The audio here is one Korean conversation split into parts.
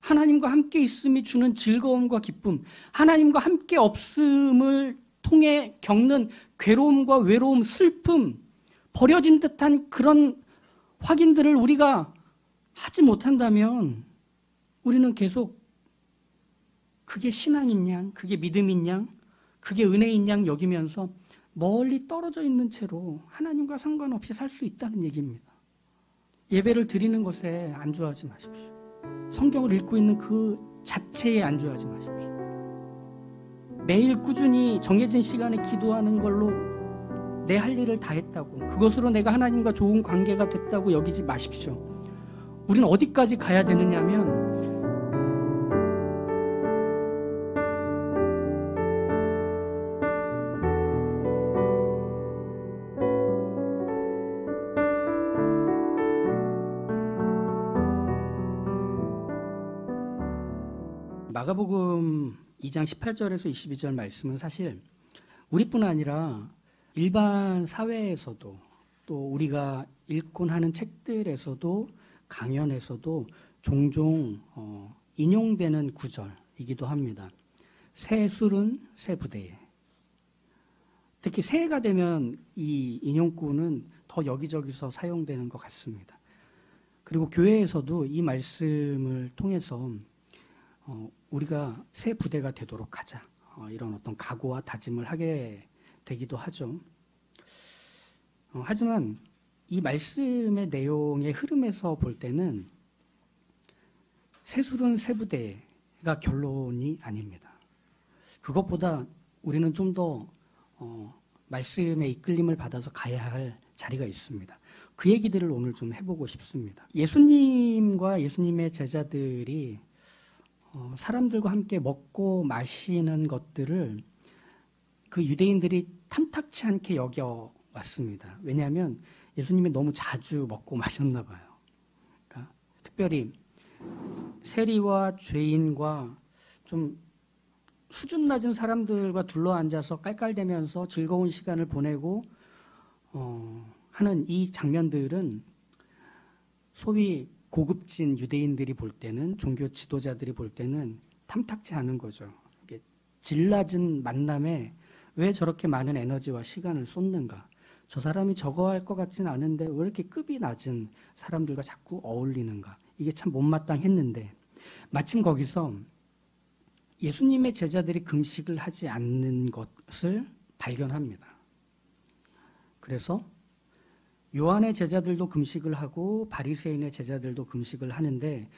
하나님과 함께 있음이 주는 즐거움과 기쁨, 하나님과 함께 없음을 통해 겪는 괴로움과 외로움, 슬픔, 버려진 듯한 그런 확인들을 우리가 하지 못한다면 우리는 계속 그게 신앙인 양, 그게 믿음인 양, 그게 은혜인 양 여기면서 멀리 떨어져 있는 채로 하나님과 상관없이 살 수 있다는 얘기입니다. 예배를 드리는 것에 안주하지 마십시오. 성경을 읽고 있는 그 자체에 안주하지 마십시오. 매일 꾸준히 정해진 시간에 기도하는 걸로 내 할 일을 다 했다고, 그것으로 내가 하나님과 좋은 관계가 됐다고 여기지 마십시오. 우리는 어디까지 가야 되느냐면 마가복음 2장 18절에서 22절 말씀은 사실 우리뿐 아니라 일반 사회에서도 또 우리가 읽곤 하는 책들에서도 강연에서도 종종 인용되는 구절이기도 합니다. 새 술은 새 부대에. 특히 새해가 되면 이 인용구는 더 여기저기서 사용되는 것 같습니다. 그리고 교회에서도 이 말씀을 통해서 우리가 새 부대가 되도록 하자, 이런 어떤 각오와 다짐을 하게 되기도 하죠. 하지만 이 말씀의 내용의 흐름에서 볼 때는 새 술은 새 부대가 결론이 아닙니다. 그것보다 우리는 좀 더 말씀의 이끌림을 받아서 가야 할 자리가 있습니다. 그 얘기들을 오늘 좀 해보고 싶습니다. 예수님과 예수님의 제자들이 사람들과 함께 먹고 마시는 것들을 그 유대인들이 탐탁치 않게 여겨왔습니다. 왜냐하면 예수님이 너무 자주 먹고 마셨나 봐요. 그러니까 특별히 세리와 죄인과 좀 수준 낮은 사람들과 둘러앉아서 깔깔대면서 즐거운 시간을 보내고 하는 이 장면들은 소위 고급진 유대인들이 볼 때는, 종교 지도자들이 볼 때는 탐탁지 않은 거죠. 질 낮은 만남에 왜 저렇게 많은 에너지와 시간을 쏟는가? 저 사람이 저거 할 것 같지는 않은데 왜 이렇게 급이 낮은 사람들과 자꾸 어울리는가? 이게 참 못마땅했는데 마침 거기서 예수님의 제자들이 금식을 하지 않는 것을 발견합니다. 그래서 요한의 제자들도 금식을 하고 바리새인의 제자들도 금식을 하는데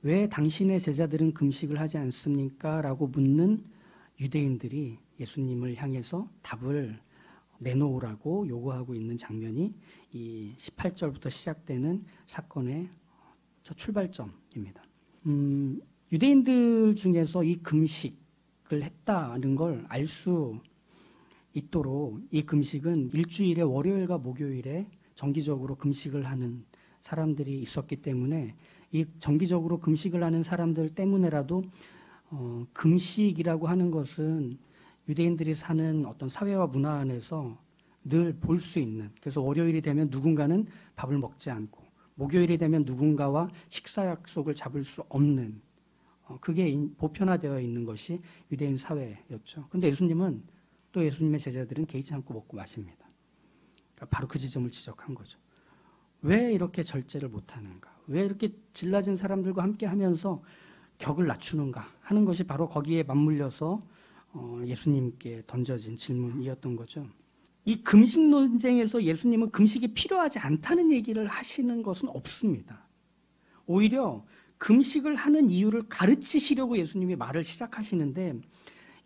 왜 당신의 제자들은 금식을 하지 않습니까? 라고 묻는 유대인들이 예수님을 향해서 답을 내놓으라고 요구하고 있는 장면이 이 18절부터 시작되는 사건의 저 출발점입니다. 유대인들 중에서 이 금식을 했다는 걸 알 수 있도록 이 금식은 일주일에 월요일과 목요일에 정기적으로 금식을 하는 사람들이 있었기 때문에 이 정기적으로 금식을 하는 사람들 때문에라도 금식이라고 하는 것은 유대인들이 사는 어떤 사회와 문화 안에서 늘 볼 수 있는, 그래서 월요일이 되면 누군가는 밥을 먹지 않고 목요일이 되면 누군가와 식사 약속을 잡을 수 없는, 그게 보편화되어 있는 것이 유대인 사회였죠. 그런데 예수님은 또 예수님의 제자들은 개의치 않고 먹고 마십니다. 그러니까 바로 그 지점을 지적한 거죠. 왜 이렇게 절제를 못하는가? 왜 이렇게 질 낮은 사람들과 함께 하면서 격을 낮추는가 하는 것이 바로 거기에 맞물려서 예수님께 던져진 질문이었던 거죠. 이 금식 논쟁에서 예수님은 금식이 필요하지 않다는 얘기를 하시는 것은 없습니다. 오히려 금식을 하는 이유를 가르치시려고 예수님이 말을 시작하시는데,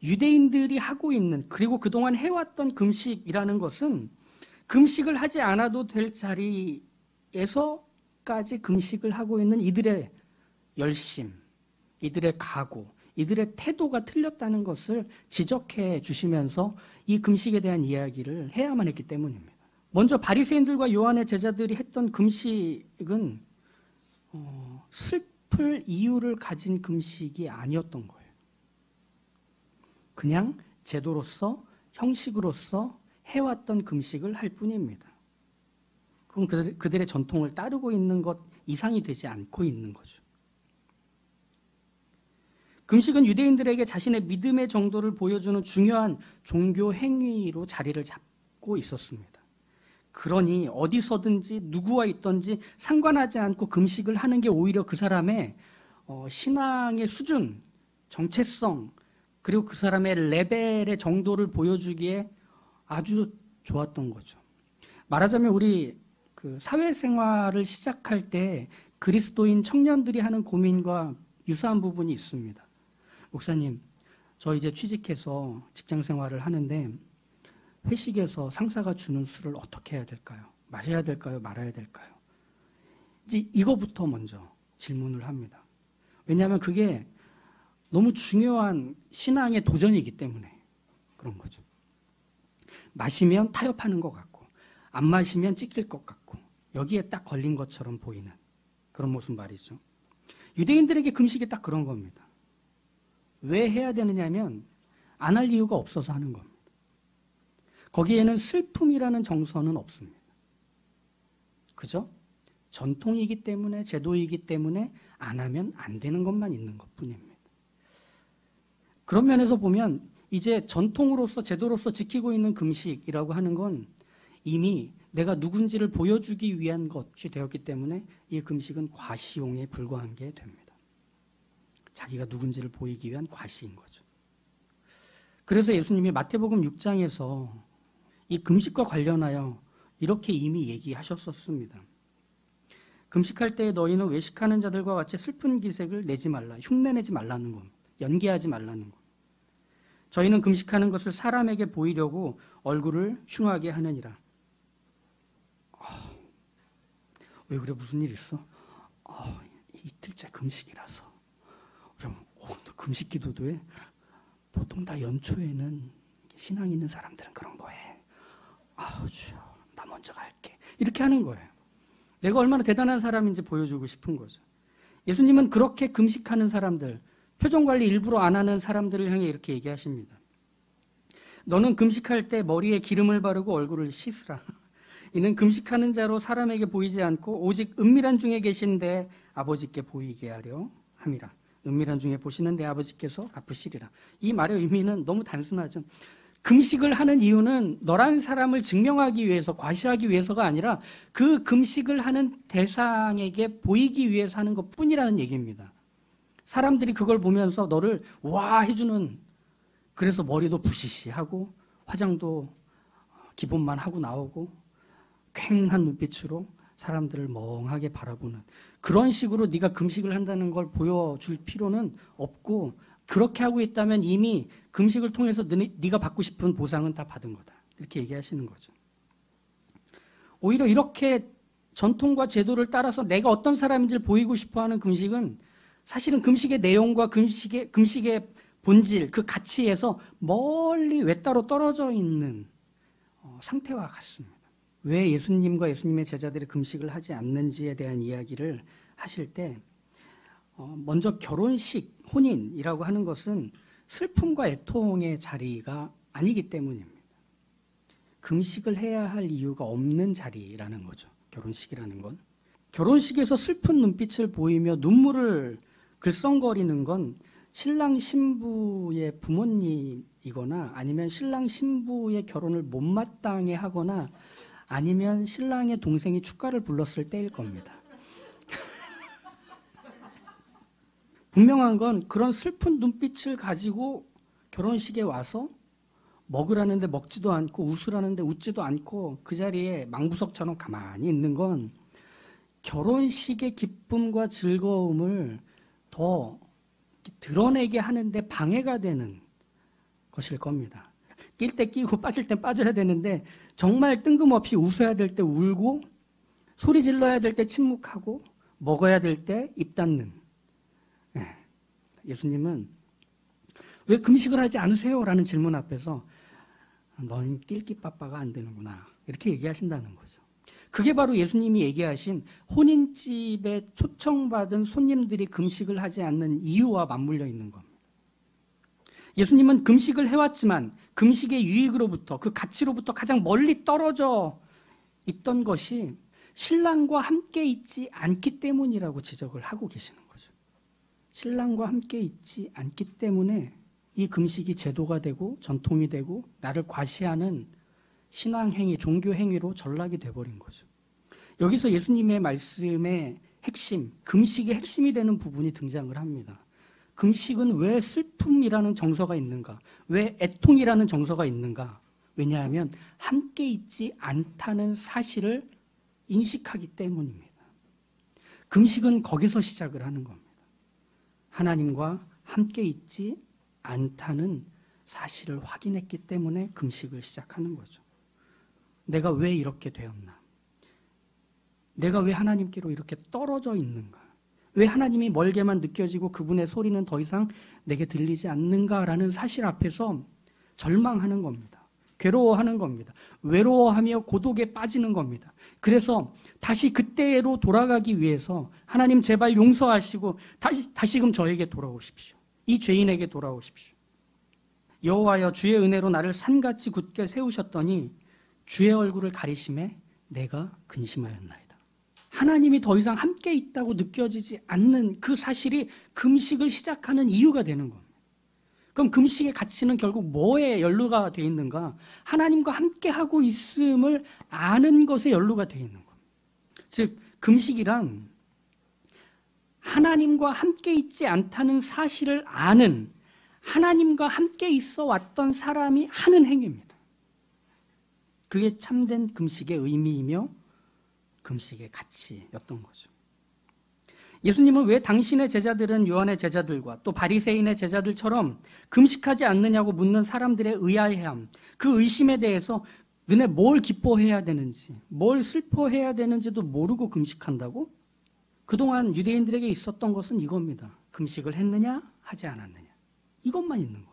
유대인들이 하고 있는, 그리고 그동안 해왔던 금식이라는 것은 금식을 하지 않아도 될 자리에서까지 금식을 하고 있는 이들의 열심, 이들의 각오, 이들의 태도가 틀렸다는 것을 지적해 주시면서 이 금식에 대한 이야기를 해야만 했기 때문입니다. 먼저 바리새인들과 요한의 제자들이 했던 금식은 슬플 이유를 가진 금식이 아니었던 거예요. 그냥 제도로서, 형식으로서 해왔던 금식을 할 뿐입니다. 그건 그들의 전통을 따르고 있는 것 이상이 되지 않고 있는 거죠. 금식은 유대인들에게 자신의 믿음의 정도를 보여주는 중요한 종교 행위로 자리를 잡고 있었습니다. 그러니 어디서든지 누구와 있든지 상관하지 않고 금식을 하는 게 오히려 그 사람의 신앙의 수준, 정체성, 그리고 그 사람의 레벨의 정도를 보여주기에 아주 좋았던 거죠. 말하자면 우리 그 사회생활을 시작할 때 그리스도인 청년들이 하는 고민과 유사한 부분이 있습니다. 목사님, 저 이제 취직해서 직장 생활을 하는데 회식에서 상사가 주는 술을 어떻게 해야 될까요? 마셔야 될까요? 말아야 될까요? 이제 이거부터 먼저 질문을 합니다. 왜냐하면 그게 너무 중요한 신앙의 도전이기 때문에 그런 거죠. 마시면 타협하는 것 같고 안 마시면 찢길 것 같고 여기에 딱 걸린 것처럼 보이는 그런 모습 말이죠. 유대인들에게 금식이 딱 그런 겁니다. 왜 해야 되느냐면 안 할 이유가 없어서 하는 겁니다. 거기에는 슬픔이라는 정서는 없습니다. 그죠? 전통이기 때문에, 제도이기 때문에 안 하면 안 되는 것만 있는 것뿐입니다. 그런 면에서 보면 이제 전통으로서, 제도로서 지키고 있는 금식이라고 하는 건 이미 내가 누군지를 보여주기 위한 것이 되었기 때문에 이 금식은 과시용에 불과한 게 됩니다. 자기가 누군지를 보이기 위한 과시인 거죠. 그래서 예수님이 마태복음 6장에서 이 금식과 관련하여 이렇게 이미 얘기하셨었습니다. 금식할 때 너희는 외식하는 자들과 같이 슬픈 기색을 내지 말라. 흉내내지 말라는 겁니다. 연기하지 말라는 겁니다. 저희는 금식하는 것을 사람에게 보이려고 얼굴을 흉하게 하느니라. 왜 그래? 무슨 일 있어? 이틀째 금식이라서. 그럼 너 금식 기도도 해? 보통 다 연초에는 신앙 있는 사람들은 그런 거 해. 주여, 나 먼저 갈게. 이렇게 하는 거예요. 내가 얼마나 대단한 사람인지 보여주고 싶은 거죠. 예수님은 그렇게 금식하는 사람들, 표정 관리 일부러 안 하는 사람들을 향해 이렇게 얘기하십니다. 너는 금식할 때 머리에 기름을 바르고 얼굴을 씻으라. 이는 금식하는 자로 사람에게 보이지 않고 오직 은밀한 중에 계신데 아버지께 보이게 하려 함이라. 은밀한 중에 보시는 내 아버지께서 갚으시리라. 이 말의 의미는 너무 단순하죠. 금식을 하는 이유는 너라는 사람을 증명하기 위해서, 과시하기 위해서가 아니라 그 금식을 하는 대상에게 보이기 위해서 하는 것뿐이라는 얘기입니다. 사람들이 그걸 보면서 너를 와 해주는, 그래서 머리도 부시시하고 화장도 기본만 하고 나오고 쾌한 눈빛으로 사람들을 멍하게 바라보는 그런 식으로 네가 금식을 한다는 걸 보여줄 필요는 없고, 그렇게 하고 있다면 이미 금식을 통해서 네가 받고 싶은 보상은 다 받은 거다. 이렇게 얘기하시는 거죠. 오히려 이렇게 전통과 제도를 따라서 내가 어떤 사람인지를 보이고 싶어하는 금식은 사실은 금식의 내용과 금식의 본질, 그 가치에서 멀리 외따로 떨어져 있는 상태와 같습니다. 왜 예수님과 예수님의 제자들이 금식을 하지 않는지에 대한 이야기를 하실 때 먼저 결혼식, 혼인이라고 하는 것은 슬픔과 애통의 자리가 아니기 때문입니다. 금식을 해야 할 이유가 없는 자리라는 거죠. 결혼식이라는 건. 결혼식에서 슬픈 눈빛을 보이며 눈물을 글썽거리는 건 신랑 신부의 부모님이거나 아니면 신랑 신부의 결혼을 못마땅해 하거나 아니면 신랑의 동생이 축가를 불렀을 때일 겁니다. 분명한 건 그런 슬픈 눈빛을 가지고 결혼식에 와서 먹으라는데 먹지도 않고 웃으라는데 웃지도 않고 그 자리에 망부석처럼 가만히 있는 건 결혼식의 기쁨과 즐거움을 더 드러내게 하는데 방해가 되는 것일 겁니다. 낄 때 끼고 빠질 때 빠져야 되는데 정말 뜬금없이 웃어야 될 때 울고 소리 질러야 될 때 침묵하고 먹어야 될 때 입 닫는. 예수님은 왜 금식을 하지 않으세요? 라는 질문 앞에서 너는 낄끼빠빠가 안 되는구나 이렇게 얘기하신다는 거죠. 그게 바로 예수님이 얘기하신 혼인집에 초청받은 손님들이 금식을 하지 않는 이유와 맞물려 있는 겁니다. 예수님은 금식을 해왔지만 금식의 유익으로부터, 그 가치로부터 가장 멀리 떨어져 있던 것이 신랑과 함께 있지 않기 때문이라고 지적을 하고 계시는 거죠. 신랑과 함께 있지 않기 때문에 이 금식이 제도가 되고 전통이 되고 나를 과시하는 신앙행위, 종교행위로 전락이 돼버린 거죠. 여기서 예수님의 말씀의 핵심, 금식의 핵심이 되는 부분이 등장을 합니다. 금식은 왜 슬픔이라는 정서가 있는가? 왜 애통이라는 정서가 있는가? 왜냐하면 함께 있지 않다는 사실을 인식하기 때문입니다. 금식은 거기서 시작을 하는 겁니다. 하나님과 함께 있지 않다는 사실을 확인했기 때문에 금식을 시작하는 거죠. 내가 왜 이렇게 되었나? 내가 왜 하나님께로 이렇게 떨어져 있는가? 왜 하나님이 멀게만 느껴지고 그분의 소리는 더 이상 내게 들리지 않는가라는 사실 앞에서 절망하는 겁니다. 괴로워하는 겁니다. 외로워하며 고독에 빠지는 겁니다. 그래서 다시 그때로 돌아가기 위해서 하나님 제발 용서하시고 다시금 저에게 돌아오십시오. 이 죄인에게 돌아오십시오. 여호와여 주의 은혜로 나를 산같이 굳게 세우셨더니 주의 얼굴을 가리심에 내가 근심하였나이다. 하나님이 더 이상 함께 있다고 느껴지지 않는 그 사실이 금식을 시작하는 이유가 되는 겁니다. 그럼 금식의 가치는 결국 뭐에 연루가 되어 있는가? 하나님과 함께하고 있음을 아는 것에 연루가 되어 있는 겁니다. 즉 금식이란 하나님과 함께 있지 않다는 사실을 아는, 하나님과 함께 있어 왔던 사람이 하는 행위입니다. 그게 참된 금식의 의미이며 금식의 가치였던 거죠. 예수님은 왜 당신의 제자들은 요한의 제자들과 또 바리새인의 제자들처럼 금식하지 않느냐고 묻는 사람들의 의아해함, 그 의심에 대해서 너네 뭘 기뻐해야 되는지, 뭘 슬퍼해야 되는지도 모르고 금식한다고? 그동안 유대인들에게 있었던 것은 이겁니다. 금식을 했느냐, 하지 않았느냐. 이것만 있는 겁니다.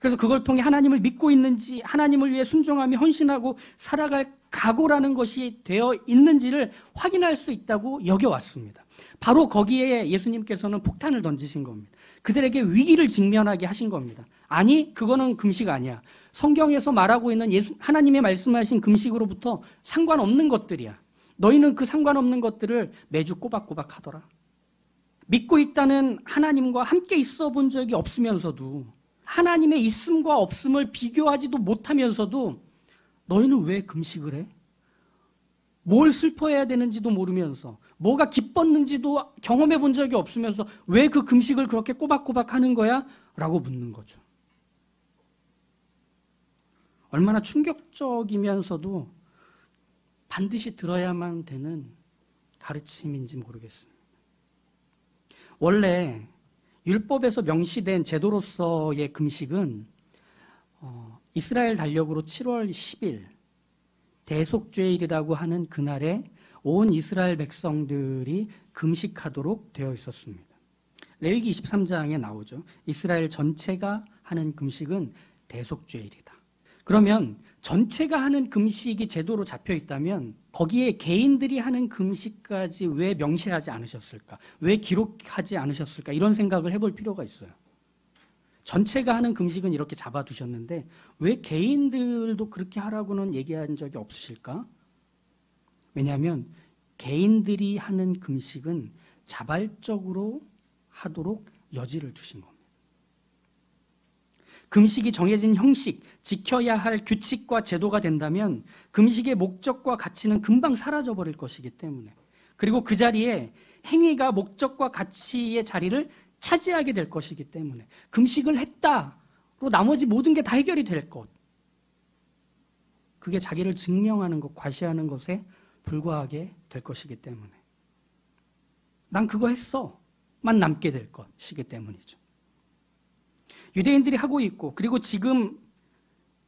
그래서 그걸 통해 하나님을 믿고 있는지, 하나님을 위해 순종하며 헌신하고 살아갈 각오라는 것이 되어 있는지를 확인할 수 있다고 여겨왔습니다. 바로 거기에 예수님께서는 폭탄을 던지신 겁니다. 그들에게 위기를 직면하게 하신 겁니다. 아니, 그거는 금식 아니야. 성경에서 말하고 있는 하나님의 말씀하신 금식으로부터 상관없는 것들이야. 너희는 그 상관없는 것들을 매주 꼬박꼬박 하더라. 믿고 있다는 하나님과 함께 있어 본 적이 없으면서도, 하나님의 있음과 없음을 비교하지도 못하면서도 너희는 왜 금식을 해? 뭘 슬퍼해야 되는지도 모르면서, 뭐가 기뻤는지도 경험해 본 적이 없으면서 왜 그 금식을 그렇게 꼬박꼬박 하는 거야? 라고 묻는 거죠. 얼마나 충격적이면서도 반드시 들어야만 되는 가르침인지 모르겠습니다. 원래 율법에서 명시된 제도로서의 금식은 이스라엘 달력으로 7월 10일 대속죄일이라고 하는 그날에 온 이스라엘 백성들이 금식하도록 되어 있었습니다. 레위기 23장에 나오죠. 이스라엘 전체가 하는 금식은 대속죄일이다. 그러면 전체가 하는 금식이 제도로 잡혀 있다면 거기에 개인들이 하는 금식까지 왜 명시하지 않으셨을까? 왜 기록하지 않으셨을까? 이런 생각을 해볼 필요가 있어요. 전체가 하는 금식은 이렇게 잡아두셨는데 왜 개인들도 그렇게 하라고는 얘기한 적이 없으실까? 왜냐하면 개인들이 하는 금식은 자발적으로 하도록 여지를 두신 겁니다. 금식이 정해진 형식, 지켜야 할 규칙과 제도가 된다면 금식의 목적과 가치는 금방 사라져버릴 것이기 때문에, 그리고 그 자리에 행위가 목적과 가치의 자리를 차지하게 될 것이기 때문에, 금식을 했다로 나머지 모든 게 다 해결이 될 것, 그게 자기를 증명하는 것, 과시하는 것에 불과하게 될 것이기 때문에, 난 그거 했어만 남게 될 것이기 때문이죠. 유대인들이 하고 있고, 그리고 지금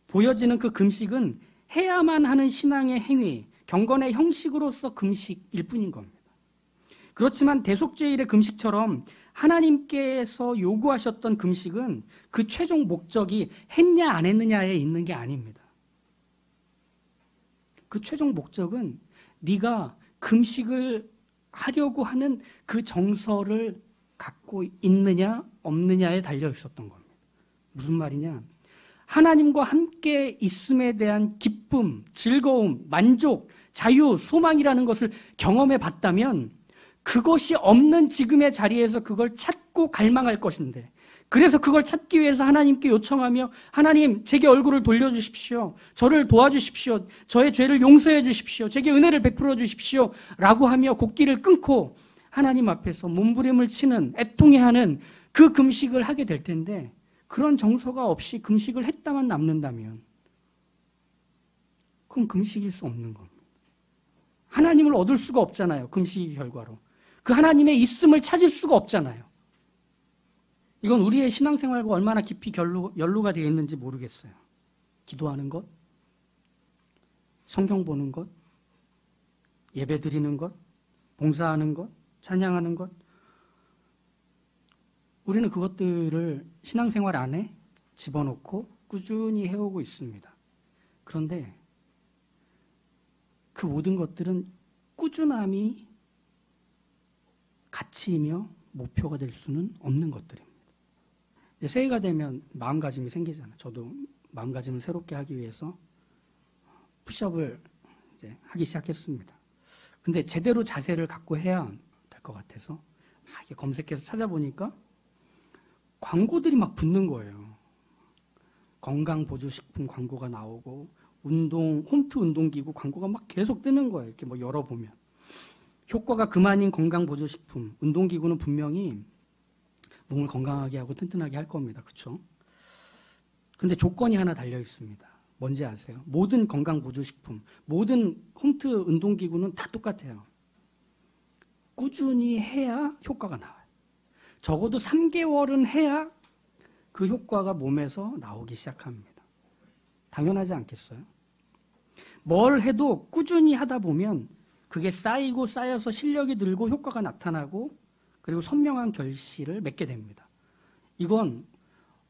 보여지는 그 금식은 해야만 하는 신앙의 행위, 경건의 형식으로서 금식일 뿐인 겁니다. 그렇지만 대속죄일의 금식처럼 하나님께서 요구하셨던 금식은 그 최종 목적이 했냐 안 했느냐에 있는 게 아닙니다. 그 최종 목적은 네가 금식을 하려고 하는 그 정서를 갖고 있느냐 없느냐에 달려 있었던 겁니다. 무슨 말이냐? 하나님과 함께 있음에 대한 기쁨, 즐거움, 만족, 자유, 소망이라는 것을 경험해 봤다면 그것이 없는 지금의 자리에서 그걸 찾고 갈망할 것인데, 그래서 그걸 찾기 위해서 하나님께 요청하며 하나님 제게 얼굴을 돌려주십시오. 저를 도와주십시오. 저의 죄를 용서해 주십시오. 제게 은혜를 베풀어 주십시오. 라고 하며 곡기를 끊고 하나님 앞에서 몸부림을 치는, 애통해하는 그 금식을 하게 될 텐데, 그런 정서가 없이 금식을 했다만 남는다면 그건 금식일 수 없는 겁니다. 하나님을 얻을 수가 없잖아요. 금식의 결과로. 그 하나님의 있음을 찾을 수가 없잖아요. 이건 우리의 신앙생활과 얼마나 깊이 연루가 되어 있는지 모르겠어요. 기도하는 것, 성경 보는 것, 예배 드리는 것, 봉사하는 것, 찬양하는 것, 우리는 그것들을 신앙생활 안에 집어넣고 꾸준히 해오고 있습니다. 그런데 그 모든 것들은 꾸준함이 가치이며 목표가 될 수는 없는 것들입니다. 새해가 되면 마음가짐이 생기잖아요. 저도 마음가짐을 새롭게 하기 위해서 푸시업을 이제 하기 시작했습니다. 근데 제대로 자세를 갖고 해야 될 것 같아서 막 이렇게 검색해서 찾아보니까 광고들이 막 붙는 거예요. 건강보조식품 광고가 나오고 홈트 운동기구 광고가 막 계속 뜨는 거예요. 이렇게 뭐 열어보면. 효과가 그만인 건강보조식품, 운동기구는 분명히 몸을 건강하게 하고 튼튼하게 할 겁니다. 그렇죠? 근데 조건이 하나 달려 있습니다. 뭔지 아세요? 모든 건강보조식품, 모든 홈트 운동기구는 다 똑같아요. 꾸준히 해야 효과가 나와요. 적어도 3개월은 해야 그 효과가 몸에서 나오기 시작합니다. 당연하지 않겠어요? 뭘 해도 꾸준히 하다 보면 그게 쌓이고 쌓여서 실력이 늘고 효과가 나타나고 그리고 선명한 결실을 맺게 됩니다. 이건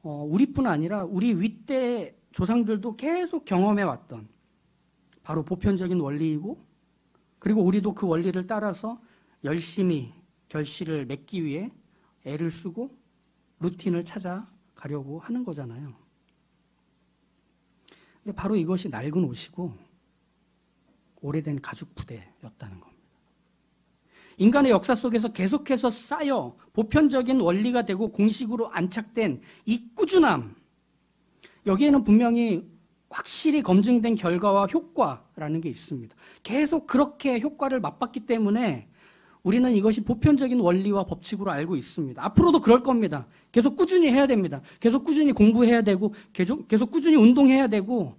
우리뿐 아니라 우리 윗대 조상들도 계속 경험해왔던 바로 보편적인 원리이고, 그리고 우리도 그 원리를 따라서 열심히 결실을 맺기 위해 애를 쓰고 루틴을 찾아가려고 하는 거잖아요. 근데 바로 이것이 낡은 옷이고 오래된 가죽 부대였다는 겁니다. 인간의 역사 속에서 계속해서 쌓여 보편적인 원리가 되고 공식으로 안착된 이 꾸준함, 여기에는 분명히 확실히 검증된 결과와 효과라는 게 있습니다. 계속 그렇게 효과를 맛봤기 때문에 우리는 이것이 보편적인 원리와 법칙으로 알고 있습니다. 앞으로도 그럴 겁니다. 계속 꾸준히 해야 됩니다. 계속 꾸준히 공부해야 되고, 계속 꾸준히 운동해야 되고,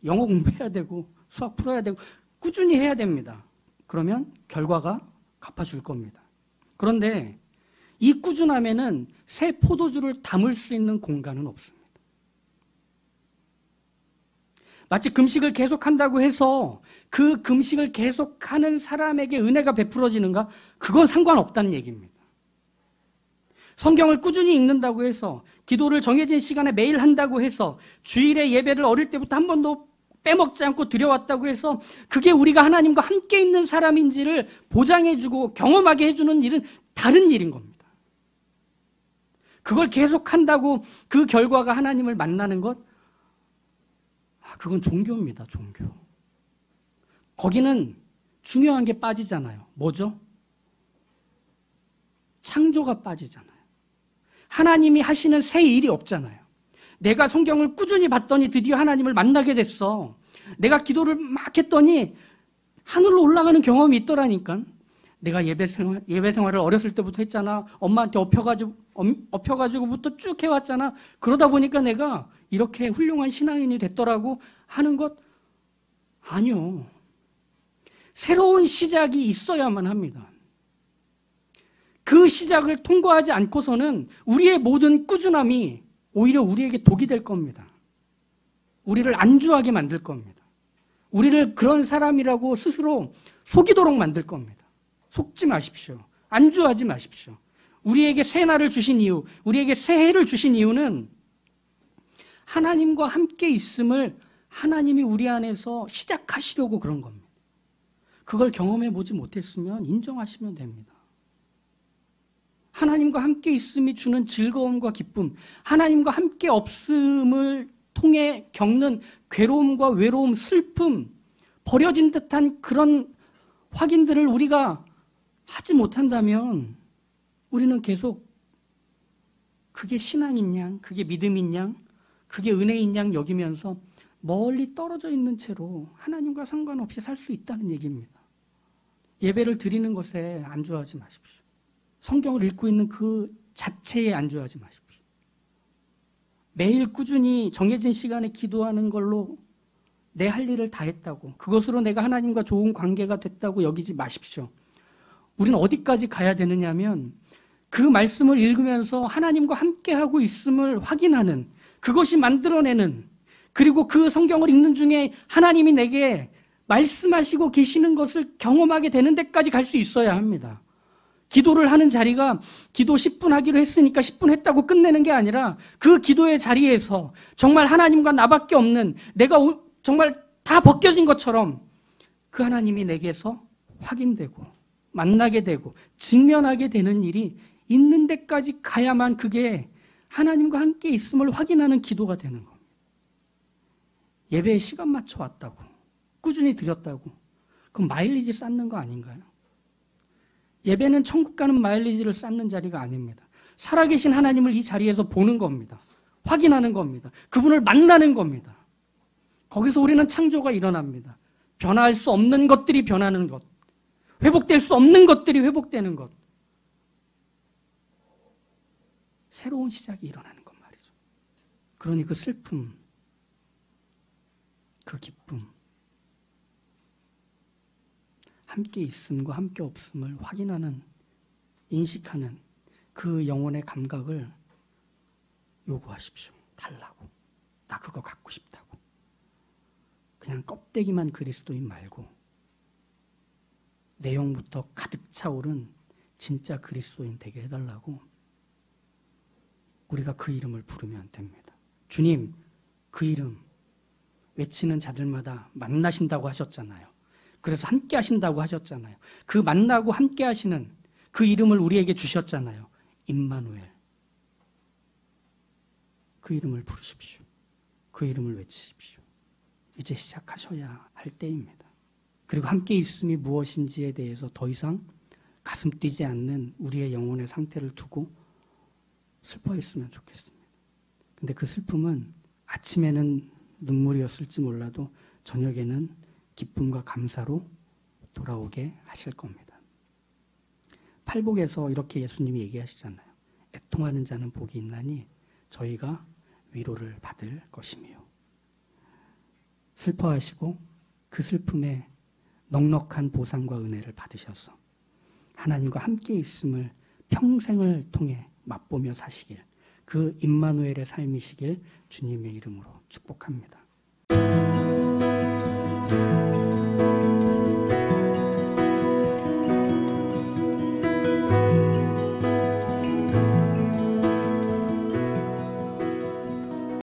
영어 공부해야 되고, 수학 풀어야 되고, 꾸준히 해야 됩니다. 그러면 결과가 갚아줄 겁니다. 그런데 이 꾸준함에는 새 포도주를 담을 수 있는 공간은 없습니다. 마치 금식을 계속한다고 해서 그 금식을 계속하는 사람에게 은혜가 베풀어지는가? 그건 상관없다는 얘기입니다. 성경을 꾸준히 읽는다고 해서, 기도를 정해진 시간에 매일 한다고 해서, 주일에 예배를 어릴 때부터 한 번도 빼먹지 않고 드려왔다고 해서 그게 우리가 하나님과 함께 있는 사람인지를 보장해주고 경험하게 해주는 일은 다른 일인 겁니다. 그걸 계속한다고 그 결과가 하나님을 만나는 것, 그건 종교입니다. 종교. 거기는 중요한 게 빠지잖아요. 뭐죠? 창조가 빠지잖아요. 하나님이 하시는 새 일이 없잖아요. 내가 성경을 꾸준히 봤더니 드디어 하나님을 만나게 됐어. 내가 기도를 막 했더니 하늘로 올라가는 경험이 있더라니까. 내가 예배 생활을 어렸을 때부터 했잖아. 엄마한테 엎혀가지고부터 쭉 해왔잖아. 그러다 보니까 내가 이렇게 훌륭한 신앙인이 됐더라고 하는 것 아니요. 새로운 시작이 있어야만 합니다. 그 시작을 통과하지 않고서는 우리의 모든 꾸준함이 오히려 우리에게 독이 될 겁니다. 우리를 안주하게 만들 겁니다. 우리를 그런 사람이라고 스스로 속이도록 만들 겁니다. 속지 마십시오. 안주하지 마십시오. 우리에게 새 날을 주신 이유, 우리에게 새해를 주신 이유는 하나님과 함께 있음을 하나님이 우리 안에서 시작하시려고 그런 겁니다. 그걸 경험해 보지 못했으면 인정하시면 됩니다. 하나님과 함께 있음이 주는 즐거움과 기쁨, 하나님과 함께 없음을 통해 겪는 괴로움과 외로움, 슬픔, 버려진 듯한 그런 확인들을 우리가 하지 못한다면 우리는 계속 그게 신앙인 양, 그게 믿음인 양, 그게 은혜인 양 여기면서 멀리 떨어져 있는 채로 하나님과 상관없이 살 수 있다는 얘기입니다. 예배를 드리는 것에 안주하지 마십시오. 성경을 읽고 있는 그 자체에 안주하지 마십시오. 매일 꾸준히 정해진 시간에 기도하는 걸로 내 할 일을 다 했다고, 그것으로 내가 하나님과 좋은 관계가 됐다고 여기지 마십시오. 우리는 어디까지 가야 되느냐면 그 말씀을 읽으면서 하나님과 함께하고 있음을 확인하는, 그것이 만들어내는, 그리고 그 성경을 읽는 중에 하나님이 내게 말씀하시고 계시는 것을 경험하게 되는 데까지 갈 수 있어야 합니다. 기도를 하는 자리가 기도 10분 하기로 했으니까 10분 했다고 끝내는 게 아니라 그 기도의 자리에서 정말 하나님과 나밖에 없는, 내가 정말 다 벗겨진 것처럼 그 하나님이 내게서 확인되고 만나게 되고 직면하게 되는 일이 있는 데까지 가야만 그게 하나님과 함께 있음을 확인하는 기도가 되는 겁니다. 예배에 시간 맞춰 왔다고, 꾸준히 드렸다고, 그럼 마일리지 쌓는 거 아닌가요? 예배는 천국 가는 마일리지를 쌓는 자리가 아닙니다. 살아계신 하나님을 이 자리에서 보는 겁니다. 확인하는 겁니다. 그분을 만나는 겁니다. 거기서 우리는 창조가 일어납니다. 변화할 수 없는 것들이 변하는 것, 회복될 수 없는 것들이 회복되는 것, 새로운 시작이 일어나는 것 말이죠. 그러니 그 슬픔, 그 기쁨, 함께 있음과 함께 없음을 확인하는, 인식하는 그 영혼의 감각을 요구하십시오. 달라고. 나 그거 갖고 싶다고. 그냥 껍데기만 그리스도인 말고 내용부터 가득 차오른 진짜 그리스도인 되게 해달라고 우리가 그 이름을 부르면 됩니다. 주님, 그 이름 외치는 자들마다 만나신다고 하셨잖아요. 그래서 함께 하신다고 하셨잖아요. 그 만나고 함께 하시는 그 이름을 우리에게 주셨잖아요. 임마누엘. 그 이름을 부르십시오. 그 이름을 외치십시오. 이제 시작하셔야 할 때입니다. 그리고 함께 있음이 무엇인지에 대해서 더 이상 가슴 뛰지 않는 우리의 영혼의 상태를 두고 슬퍼했으면 좋겠습니다. 근데 그 슬픔은 아침에는 눈물이었을지 몰라도 저녁에는 기쁨과 감사로 돌아오게 하실 겁니다. 팔복에서 이렇게 예수님이 얘기하시잖아요. 애통하는 자는 복이 있나니 저희가 위로를 받을 것이며. 슬퍼하시고 그 슬픔에 넉넉한 보상과 은혜를 받으셔서 하나님과 함께 있음을 평생을 통해 맛보며 사시길, 그 임마누엘의 삶이시길 주님의 이름으로 축복합니다.